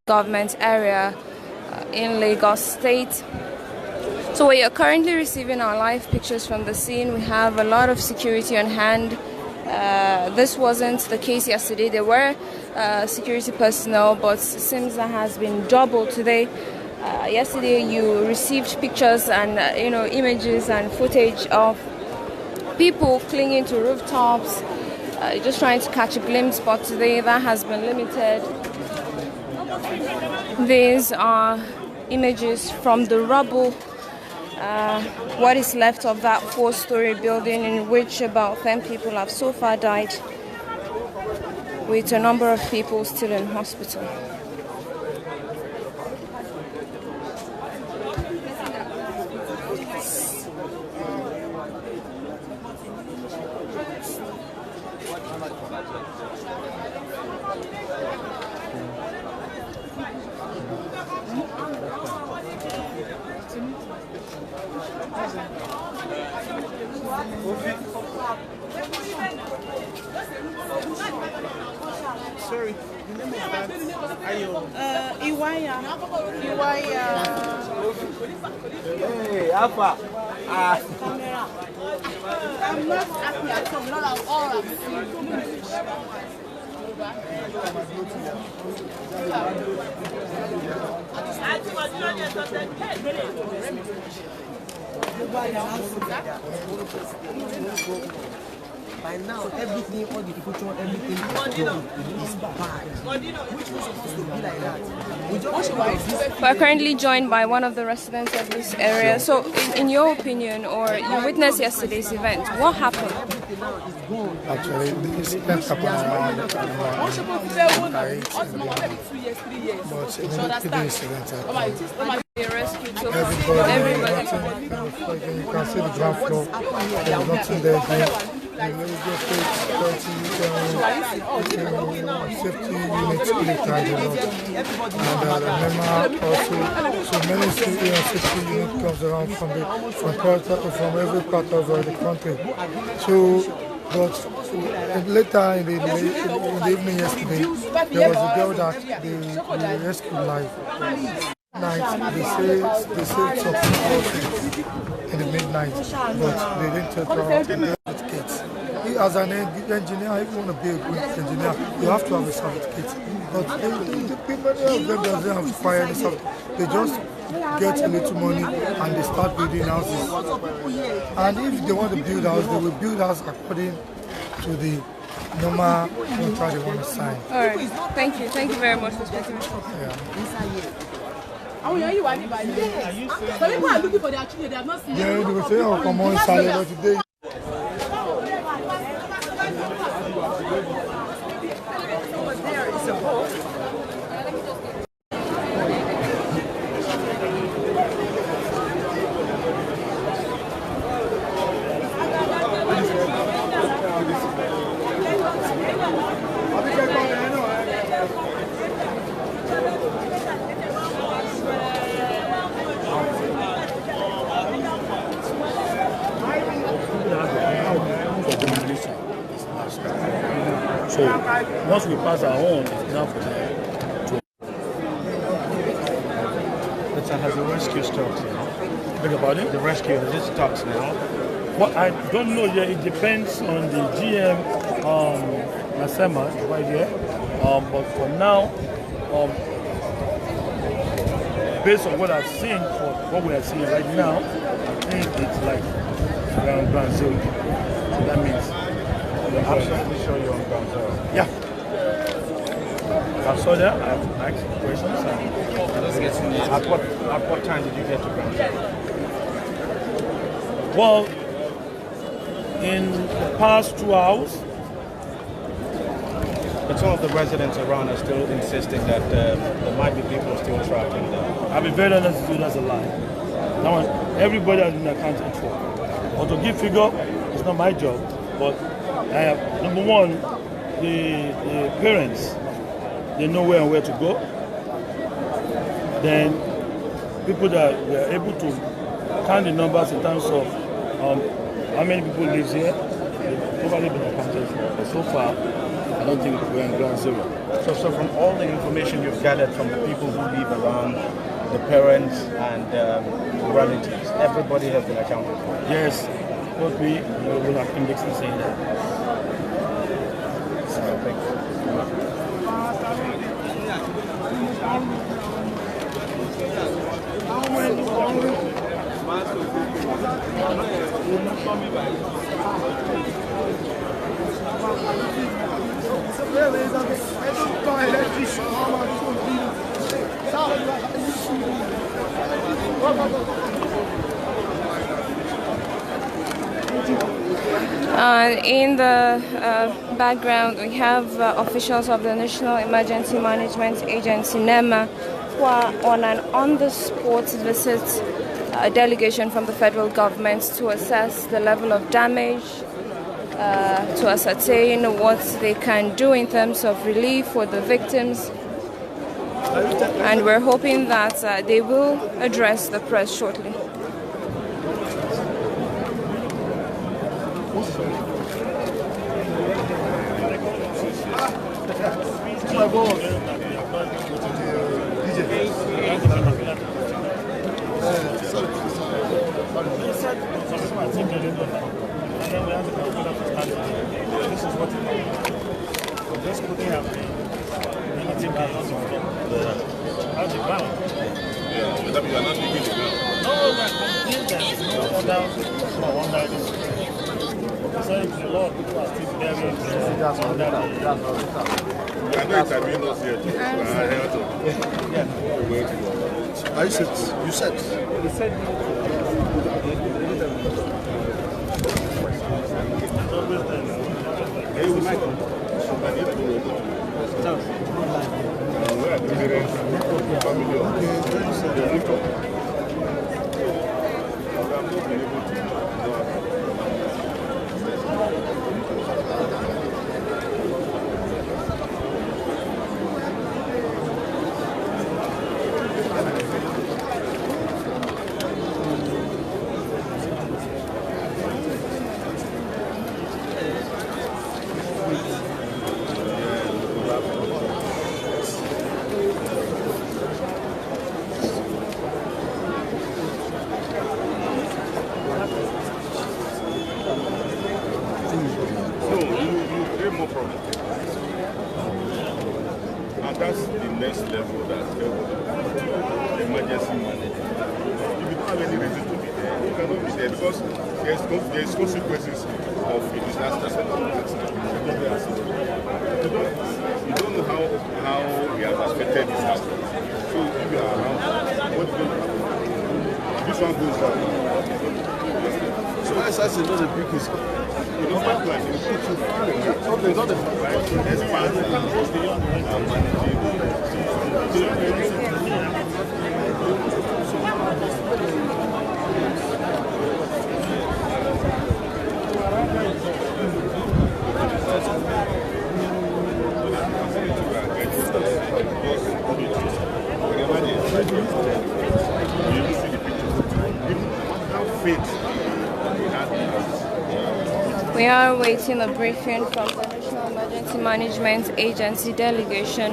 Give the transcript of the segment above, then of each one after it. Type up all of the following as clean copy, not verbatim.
Government area in Lagos State. So we are currently receiving our live pictures from the scene. We have a lot of security on hand. This wasn't the case yesterday. There were security personnel, but it seems that has been doubled today. Yesterday you received pictures and images and footage of people clinging to rooftops, just trying to catch a glimpse, but today that has been limited. These are images from the rubble, what is left of that 4-story building in which about 10 people have so far died, with a number of people still in hospital. Sorry, the name of that Ayo. Iwaya. Hey, Alpha. Camera. I'm not happy at all. Not all I'm By now, everything, all the future, everything is bad. Which was supposed to be like that. We're currently joined by one of the residents of this area. So, in your opinion, or you witnessed yesterday's event, what happened? Actually, the incident happened around but the incident happened. They rescued Everybody. You can see the ground floor. There's nothing there again. The safety units really tied it up. And remember also, so many safety units comes around from every part of the country. So, but later in the evening yesterday, there was a girl that they rescued live. Night, they saved some people in the midnight, but they didn't take her out certificates. As an engineer, if you want to be a good engineer, you have to have a certificate. But the people, many of them doesn't have to fire any certificate. They just get a little money and they start building houses. And if they want to build houses, they will build houses according to the normal contract they want to sign. All right. Thank you. Thank you very much for speaking. Yeah. Are you looking for their children? They have not seen Yeah, they will say, oh, come on, Sally, today. So once we pass our own, it's enough for them to. But has the rescue stopped now? Beg your pardon? The rescue, has it stopped now? Well, I don't know yet. It depends on the GM, Nasema, right here. But for now, based on what I've seen, for what we are seeing right now, I think it's like around ground zero. So that means. You're absolutely sure you're on ground zero? Yeah. I saw that, I've asked questions. At what time did you get to ground zero? Well, in the past 2 hours, But some of the residents around are still insisting that there might be people still trapped in there. I'll be very honest with you, that's a lie. Now, everybody has been accounted for. Or to give figure, it's not my job. But I have, number one, the parents, they know where and where to go. Then people that were able to count the numbers in terms of how many people live here, they've probably been accounted for. But so far, I don't think we're in ground zero. So from all the information you've gathered from the people who live around, the parents and relatives, everybody has been accounted for. Yes, what we will have index in saying that. In the background, we have officials of the National Emergency Management Agency, NEMA, who are on an on-the-spot visit, a delegation from the federal government to assess the level of damage, to ascertain what they can do in terms of relief for the victims. And we're hoping that they will address the press shortly. I said, you said. And that's the next level that emergency management. If you don't have any reason to be there, you cannot be there because there's consequences of a disaster. You don't know how it has affected this house. So if you are around, what do you do? This one goes down. So that's another big issue. You don't have like you put you far away. Something's not the Expand and We are waiting a briefing from the National Emergency Management Agency delegation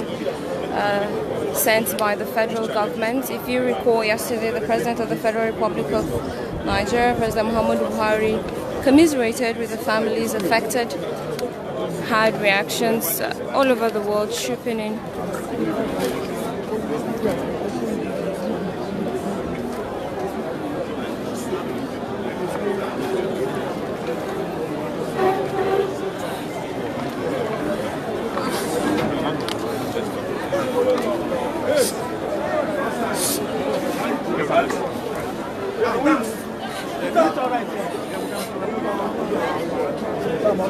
sent by the federal government. If you recall, yesterday the President of the Federal Republic of Nigeria, President Muhammadu Buhari, commiserated with the families affected, had reactions all over the world trooping in. Hello,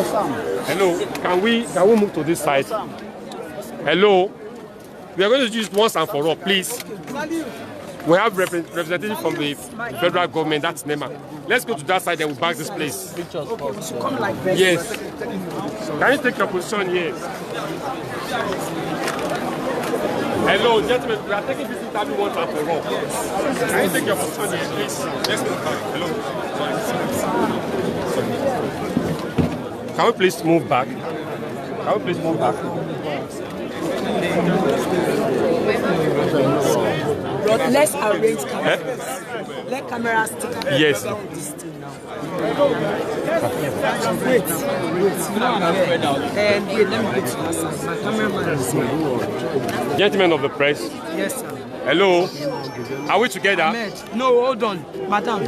Sam. Hello, can we move to this side? Hello, we are going to use once and for all, please. We have representatives from the federal government, that's NEMA. Let's go to that side and we'll back this place. Yes. Can you take your position here? Hello, gentlemen, we are taking this interview once and for all. Can you take your position here, please? Let's move back. Hello. Can we please move back? Can we please move back? But let's arrange cameras. Let cameras take a yes. This thing now. Wait. And wait, let me go to that side. My cameraman is here. Gentlemen of the press. Yes, sir. Hello. Are we together? Ahmed. No, hold on. Madam,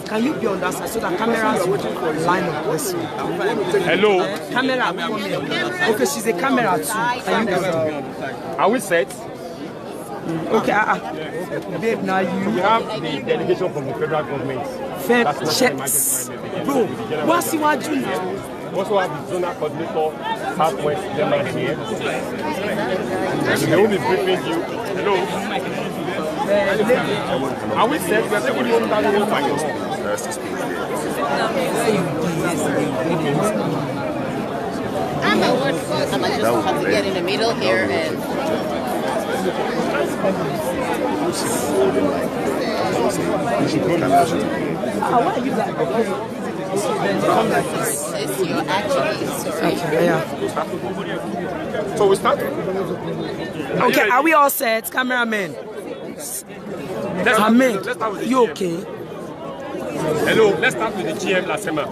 can you be on that side so that cameras will line up this way? Hello. Camera, come here. Okay, she's a camera too. Can you are we set? Okay, babe, now you... We have the delegation from the federal government. Checks. Bro, what's your doing? We also have the zonal coordinator, Southwest Germany here. They will be briefing you. Hello. Are we set? We are taking you on I'm a word first. I just have to get in the middle here and... Why are you like this? You're actually sorry. Okay, yeah. So we start? Okay, are we all set? Cameraman. Ahmed, you okay? Hello, let's start with the GM Lasema.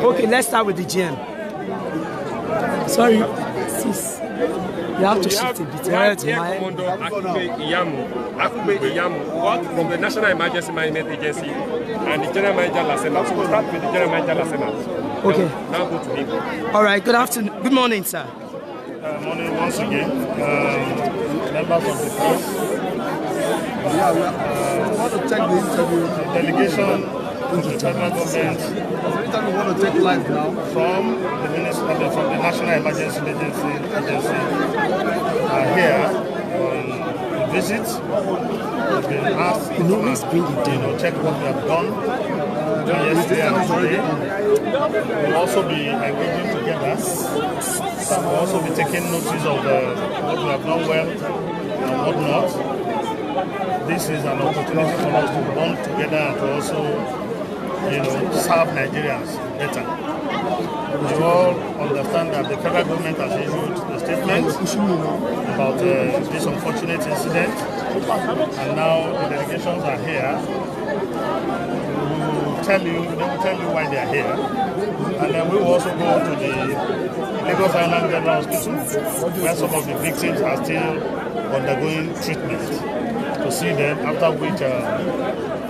Okay, let's start with the GM. Sorry, sis. You have to shift a bit. Commander Akube Iyamu, from the National Emergency Management Agency, and the General Manager Lasema. So we'll start with the General Manager Lasema. Okay. Now go to him. All right, good afternoon. Good morning, sir. Morning once again. Members of the press. I want to take the interview. Delegation to the federal government. We want to take live now from the Minister, from the National Emergency Agency here on a visit. We've been asked to check what we have done yesterday and today. We'll also be engaging together. We'll also be taking notice of what we have done well and what not. This is an opportunity for us to bond together and to also serve Nigerians better. You all understand that the federal government has issued a statement about this unfortunate incident, and now the delegations are here. They will tell you why they are here, and then we will also go to the Lagos Island General Hospital, where some of the victims are still undergoing treatment, to see them, after which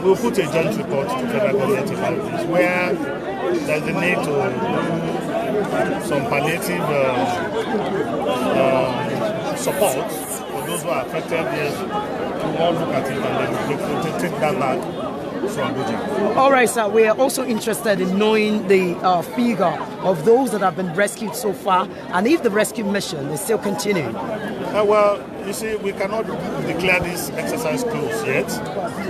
we'll put a joint report to the federal government about this, where there's a need to do some palliative support for those who are affected. Yes, we all look at it and then we'll take that back to Abuja. All right, sir. We are also interested in knowing the figure of those that have been rescued so far, and if the rescue mission is still continuing. Well, you see, we cannot declare this exercise closed yet,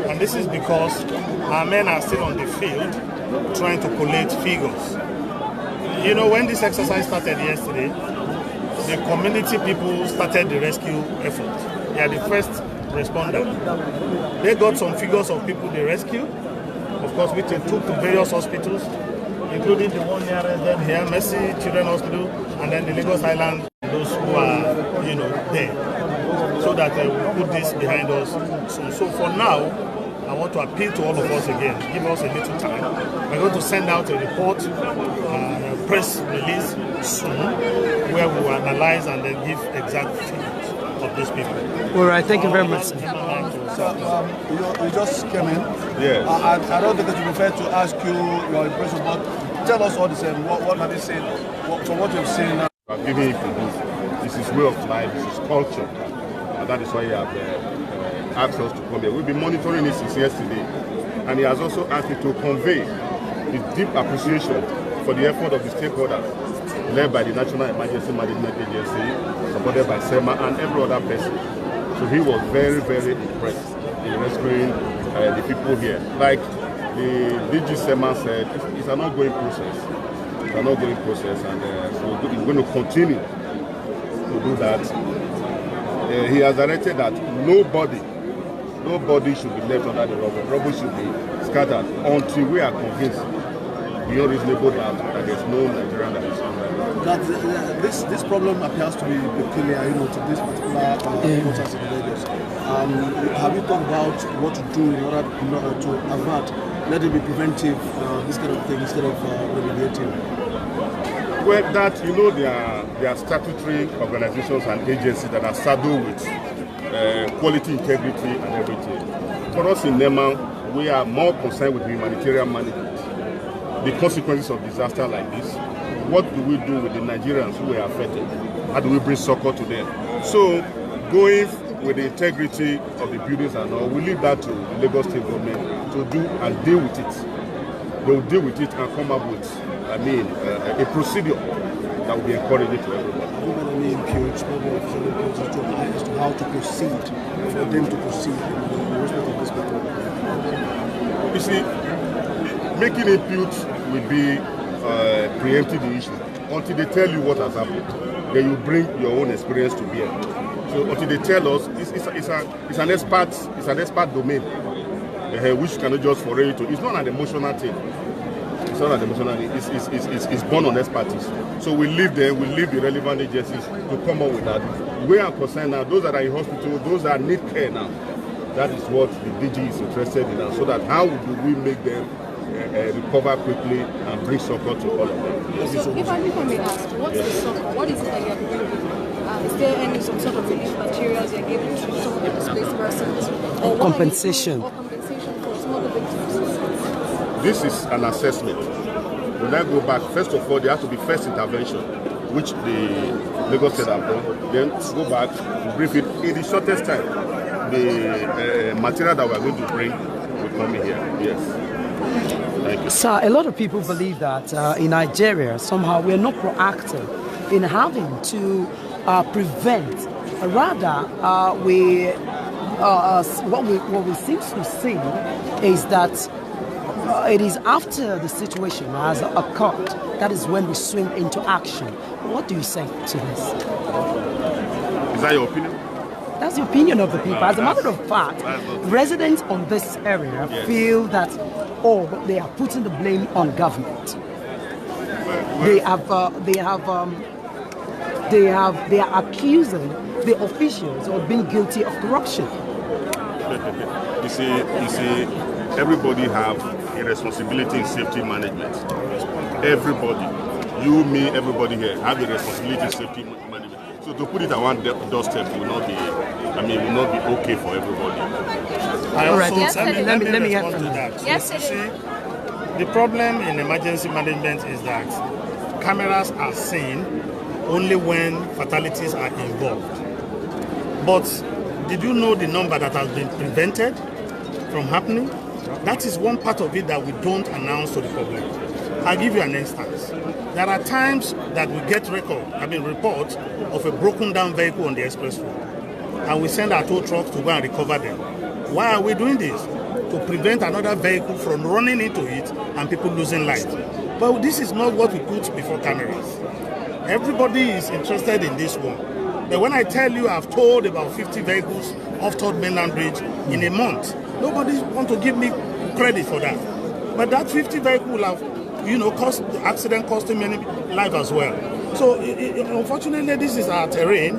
and this is because our men are still on the field trying to collate figures. You know, when this exercise started yesterday, the community people started the rescue effort. They are the first responder. They got some figures of people they rescued, of course, which they took to various hospitals, including the one nearest them here, Mercy Children's Hospital, and then the Lagos Island, those who are, there, so that we put this behind us. So for now, I want to appeal to all of us again, give us a little time. We're going to send out a report, a press release soon, where we will analyze and then give exact figures of these people. All right, thank you very much. You just came in. Yes. I don't think it would be fair to ask you your impression, but tell us all the same. What have you seen? From what you've seen? I'm giving you It's his way of life, it's his culture. And that is why he has asked us to come here. We've been monitoring it since yesterday. And he has also asked me to convey his deep appreciation for the effort of the stakeholders led by the National Emergency Management Agency, supported by SEMA and every other person. So he was very, very impressed in rescuing the people here. Like the DG SEMA said, it's an ongoing process. It's an ongoing process, and so he's going to continue to do that. He has directed that nobody should be left under the rubble. Rubble should be scattered until we are convinced beyond reasonable doubt that there's no Nigerian that is under the rubble. That this problem appears to be peculiar, to this particular protest in Lagos. Have you thought about what to do in order to avert, let it be preventive, this kind of thing, instead of remediating? Well, that, there are statutory organizations and agencies that are saddled with quality, integrity, and everything. For us in NEMA, we are more concerned with humanitarian management. The consequences of disaster like this. What do we do with the Nigerians who are affected? How do we bring succor to them? So, going with the integrity of the buildings and all, we leave that to the Lagos State government to do and deal with it. They will deal with it and come up with, a procedure that will be encouraging to everybody. Everybody imputes, as to how to proceed, for them to proceed in respect of this matter. You see, making imputes will be preempting the issue. Until they tell you what has happened, then you bring your own experience to bear. So until they tell us, it's an expert domain, which you cannot just foray into. It's not an emotional thing. It's not an emotional thing. It's born on expertise. So we leave them, we leave the relevant agencies to come up with that. We are concerned now, those that are in hospital, those that need care now, that is what the DG is interested in now. So that how do we make them recover quickly and bring support to all of them. So if I may ask, what's the support? What is it that you're bringing? Is there any some sort of relief materials you're giving to some of the displaced persons? Or compensation? Or compensation for some of the victims? This is an assessment. When I go back, first of all, there has to be first intervention, which the Lagos State have done. Then go back, brief it in the shortest time. The material that we are going to bring will come in here. Yes. Thank you. Sir, a lot of people believe that in Nigeria, somehow we're not proactive in having to prevent. Rather, what we seem to see is that it is after the situation has occurred that is when we swing into action. What do you say to this? Is that your opinion? That's the opinion of the people. As a matter of fact, residents on this area feel that, they are putting the blame on government. They are accusing the officials of being guilty of corruption. You see, everybody have a responsibility in safety management. Everybody, you, me, everybody here have a responsibility in safety management. So to put it at one doorstep will not be, will not be okay for everybody. Let me respond to that. Yes, you see, the problem in emergency management is that cameras are seen only when fatalities are involved. But did you know the number that has been prevented from happening? That is one part of it that we don't announce to the public. I'll give you an instance. There are times that we get reports of a broken down vehicle on the express road, and we send our tow trucks to go and recover them. Why are we doing this? To prevent another vehicle from running into it and people losing lives. But this is not what we put before cameras. Everybody is interested in this one. But when I tell you I've towed about 50 vehicles off Third Mainland Bridge in a month, nobody wants to give me credit for that. But that 50 vehicle will have, cost the accident costing many lives as well. So unfortunately, this is our terrain.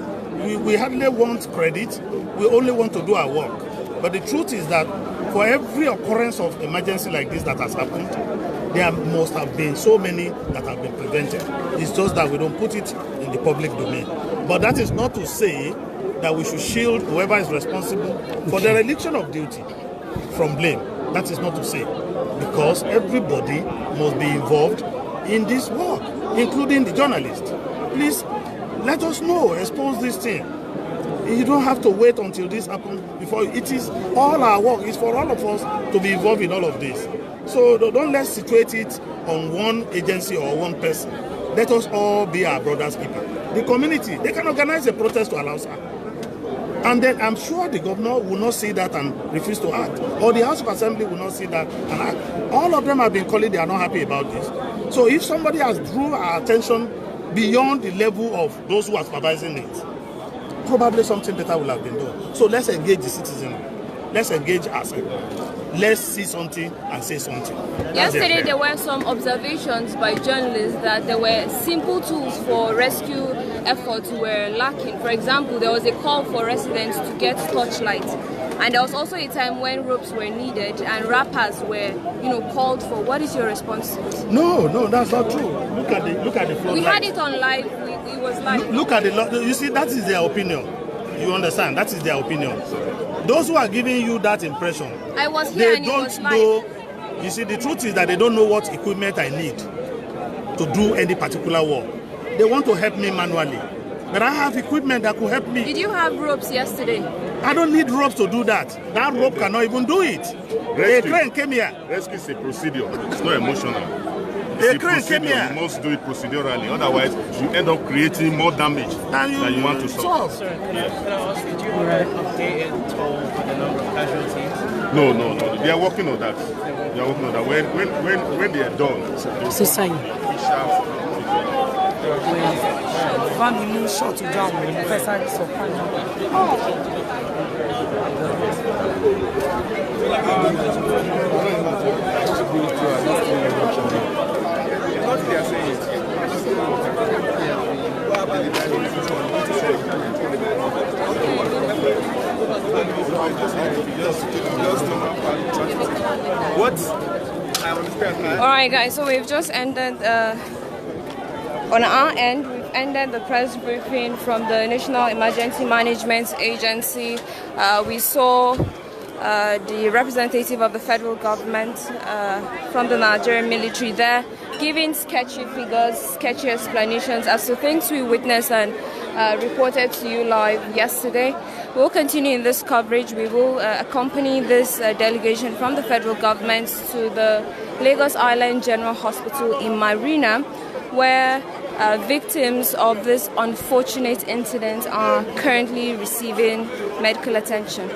We hardly want credit. We only want to do our work. But the truth is that for every occurrence of emergency like this that has happened, there must have been so many that have been prevented. It's just that we don't put it in the public domain. But that is not to say that we should shield whoever is responsible for the religion of duty from blame. That is not to say. Because everybody must be involved in this work, including the journalists. Please, let us know, expose this thing. You don't have to wait until this happens before. It is all our work. It's for all of us to be involved in all of this. So don't let's situate it on one agency or one person. Let us all be our brother's keeper. The community, they can organize a protest to allow her. And then I'm sure the governor will not see that and refuse to act. Or the House of Assembly will not see that and act. All of them have been calling, they are not happy about this. So if somebody has drew our attention beyond the level of those who are supervising it, probably something better will have been done. So let's engage the citizen. Let's engage ourselves. Let's see something and say something. Yesterday there were some observations by journalists that there were simple tools for rescue efforts were lacking. For example, there was a call for residents to get torchlights. And there was also a time when ropes were needed and rappers were, called for. What is your response to this? No, that's not true. Look at the flood. We had it on live. It was live. Look at the. You see, that is their opinion. You understand? That is their opinion. Those who are giving you that impression, I was here and they don't know. You see, the truth is that they don't know what equipment I need to do any particular work. They want to help me manually, but I have equipment that could help me. Did you have ropes yesterday? I don't need ropes to do that. That rope cannot even do it. A crane came here. Rescue is a procedure. It's not emotional. A crane came here. You must do it procedurally. Otherwise, you end up creating more damage than you want to solve. Sir, can I ask, did you already update and told the number of casualties? No. They are working on that. They are working on that. When they are done, c'est ça. Famille nous short down. On fait ça sur What they are saying is, what I understand. All right, guys. So we've just ended. On our end, we've ended the press briefing from the National Emergency Management Agency. We saw the representative of the federal government from the Nigerian military there giving sketchy figures, sketchy explanations as to things we witnessed and reported to you live yesterday. We'll continue in this coverage. We will accompany this delegation from the federal government to the Lagos Island General Hospital in Marina, where victims of this unfortunate incident are currently receiving medical attention.